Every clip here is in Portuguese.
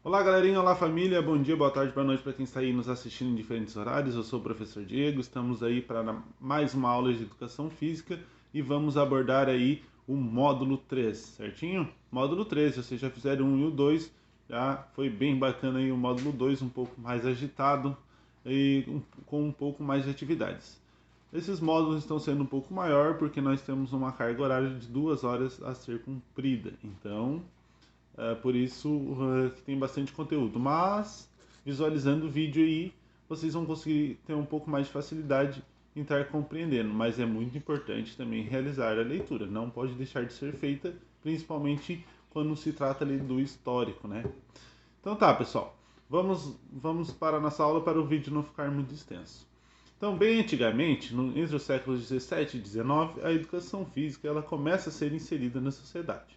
Olá galerinha, olá família, bom dia, boa tarde, boa noite para quem está aí nos assistindo em diferentes horários. Eu sou o professor Diego, estamos aí para mais uma aula de Educação Física e vamos abordar aí o módulo 3, certinho? Módulo 3, vocês já fizeram o 1 e o 2, já foi bem bacana aí o módulo 2, um pouco mais agitado e com um pouco mais de atividades. Esses módulos estão sendo um pouco maior porque nós temos uma carga horária de 2 horas a ser cumprida, então por isso que tem bastante conteúdo. Mas visualizando o vídeo aí, vocês vão conseguir ter um pouco mais de facilidade em estar compreendendo. Mas é muito importante também realizar a leitura. Não pode deixar de ser feita, principalmente quando se trata ali do histórico, né? Então tá, pessoal. Vamos para a nossa aula para o vídeo não ficar muito extenso. Então, bem antigamente, entre os séculos 17 e 19, a educação física ela começa a ser inserida na sociedade.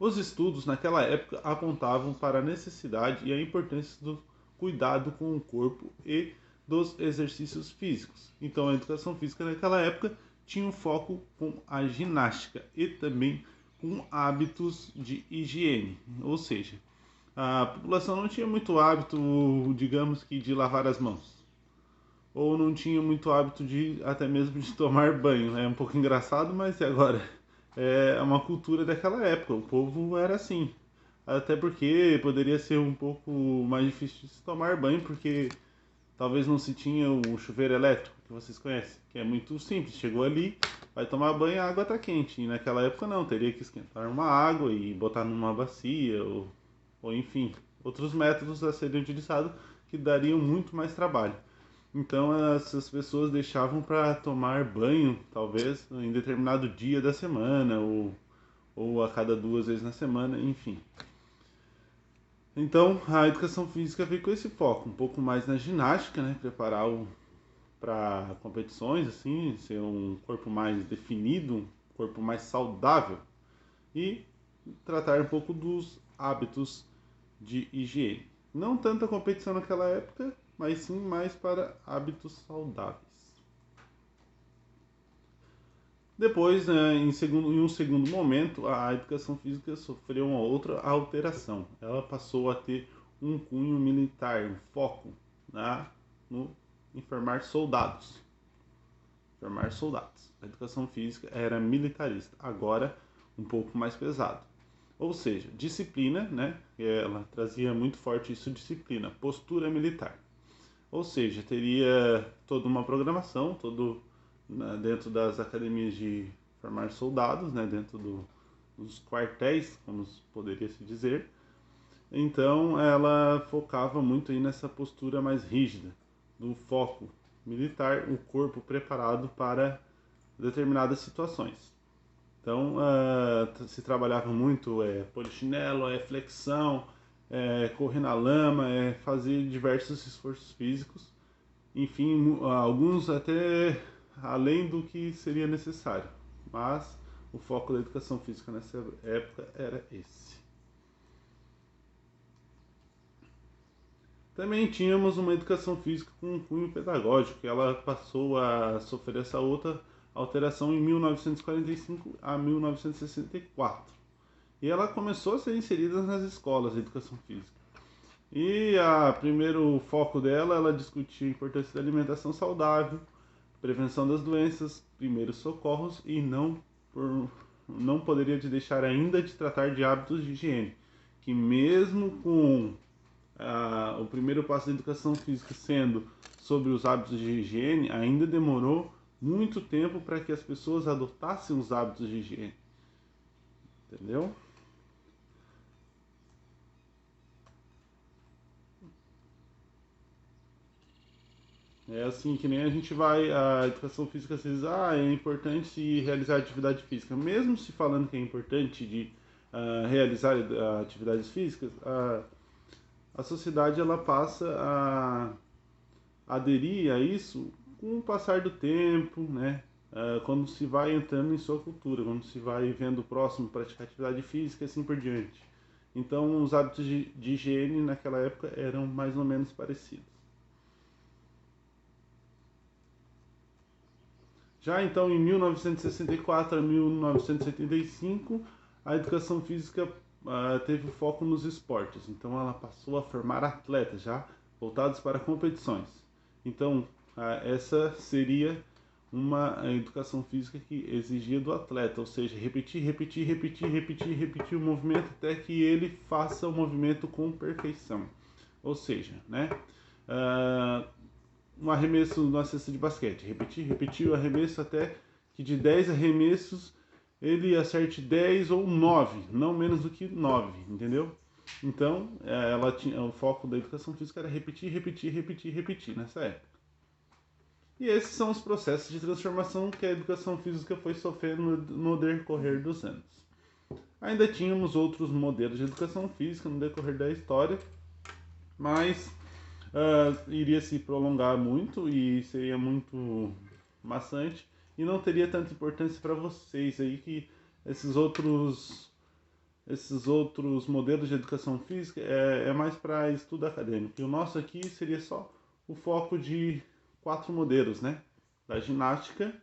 Os estudos naquela época apontavam para a necessidade e a importância do cuidado com o corpo e dos exercícios físicos. Então, a educação física naquela época tinha um foco com a ginástica e também com hábitos de higiene, ou seja, a população não tinha muito hábito, digamos que, de lavar as mãos, ou não tinha muito hábito de até mesmo de tomar banho. É um pouco engraçado, mas e agora? É uma cultura daquela época, o povo era assim. Até porque poderia ser um pouco mais difícil de se tomar banho, porque talvez não se tinha o chuveiro elétrico, que vocês conhecem, que é muito simples. Chegou ali, vai tomar banho, a água está quente. E naquela época não, teria que esquentar uma água e botar numa bacia, ou enfim, outros métodos a serem utilizados que dariam muito mais trabalho. Então essas pessoas deixavam para tomar banho, talvez, em determinado dia da semana, ou a cada 2 vezes na semana, enfim. Então a educação física veio com esse foco, um pouco mais na ginástica, né? Preparar para competições, assim, ser um corpo mais definido, um corpo mais saudável e tratar um pouco dos hábitos de higiene. Não tanta competição naquela época, mas sim mais para hábitos saudáveis. Depois, né, em um segundo momento, a educação física sofreu uma outra alteração. Ela passou a ter um cunho militar, um foco, né, no em formar soldados. Formar soldados. A educação física era militarista, agora um pouco mais pesado. Ou seja, disciplina, né? Ela trazia muito forte isso, disciplina, postura militar. Ou seja, teria toda uma programação, dentro das academias de formar soldados, né, dos quartéis, como poderia se dizer. Então, ela focava muito aí nessa postura mais rígida, do foco militar, o corpo preparado para determinadas situações. Então, se trabalhava muito polichinelo, flexão, correr na lama, fazer diversos esforços físicos, enfim, alguns até além do que seria necessário. Mas o foco da educação física nessa época era esse. Também tínhamos uma educação física com um cunho pedagógico, ela passou a sofrer essa outra alteração em 1945 a 1964. E ela começou a ser inserida nas escolas de educação física. E a primeiro foco dela, ela discutia a importância da alimentação saudável, prevenção das doenças, primeiros socorros e não poderia deixar ainda de tratar de hábitos de higiene, que mesmo com o primeiro passo da educação física sendo sobre os hábitos de higiene, ainda demorou muito tempo para que as pessoas adotassem os hábitos de higiene. Entendeu? É assim que nem a gente vai, a educação física se diz, é importante realizar atividade física. Mesmo se falando que é importante de realizar atividades físicas, a sociedade ela passa a aderir a isso com o passar do tempo, né? Quando se vai entrando em sua cultura, quando se vai vendo o próximo praticar atividade física e assim por diante. Então, os hábitos de higiene naquela época eram mais ou menos parecidos. Já então, em 1964 a 1975, a educação física teve foco nos esportes, então ela passou a formar atletas já voltados para competições. Então, essa seria uma educação física que exigia do atleta, ou seja, repetir o movimento até que ele faça o movimento com perfeição. Ou seja, né? Um arremesso na cesta de basquete, repetir o arremesso até que de 10 arremessos ele acerte 10 ou 9, não menos do que 9, entendeu? Então, ela tinha, o foco da educação física era repetir nessa época. E esses são os processos de transformação que a educação física foi sofrendo no decorrer dos anos. Ainda tínhamos outros modelos de educação física no decorrer da história, mas iria se prolongar muito e seria muito maçante e não teria tanta importância para vocês aí que esses outros modelos de educação física é mais para estudo acadêmico. E o nosso aqui seria só o foco de 4 modelos, né? Da ginástica,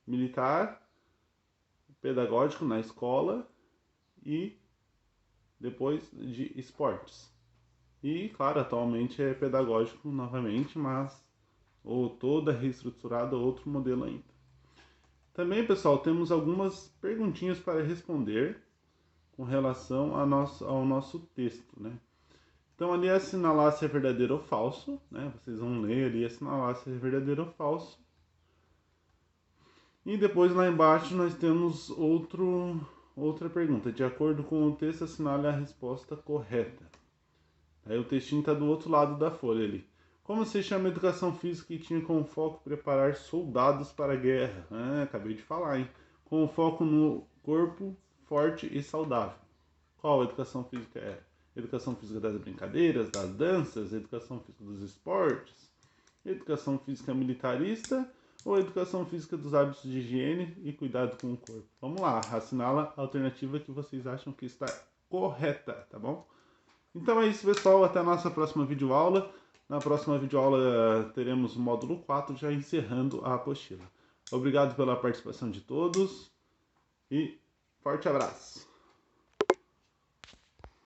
militar, pedagógico na escola e depois de esportes. E, claro, atualmente é pedagógico novamente, mas ou toda reestruturada, outro modelo ainda. Também, pessoal, temos algumas perguntinhas para responder com relação ao nosso texto, né? Então, ali é assinalar se é verdadeiro ou falso, né? Vocês vão ler ali e assinalar se é verdadeiro ou falso. E depois lá embaixo nós temos outra pergunta. De acordo com o texto, assinale a resposta correta. Aí o textinho está do outro lado da folha ali. Como se chama a educação física que tinha como foco preparar soldados para a guerra? Acabei de falar, hein? Com foco no corpo forte e saudável. Qual a educação física é? Educação física das brincadeiras, das danças, educação física dos esportes, educação física militarista ou educação física dos hábitos de higiene e cuidado com o corpo? Vamos lá, assinala a alternativa que vocês acham que está correta, tá bom? Então é isso, pessoal. Até a nossa próxima videoaula. Na próxima videoaula teremos o módulo 4, já encerrando a apostila. Obrigado pela participação de todos e forte abraço!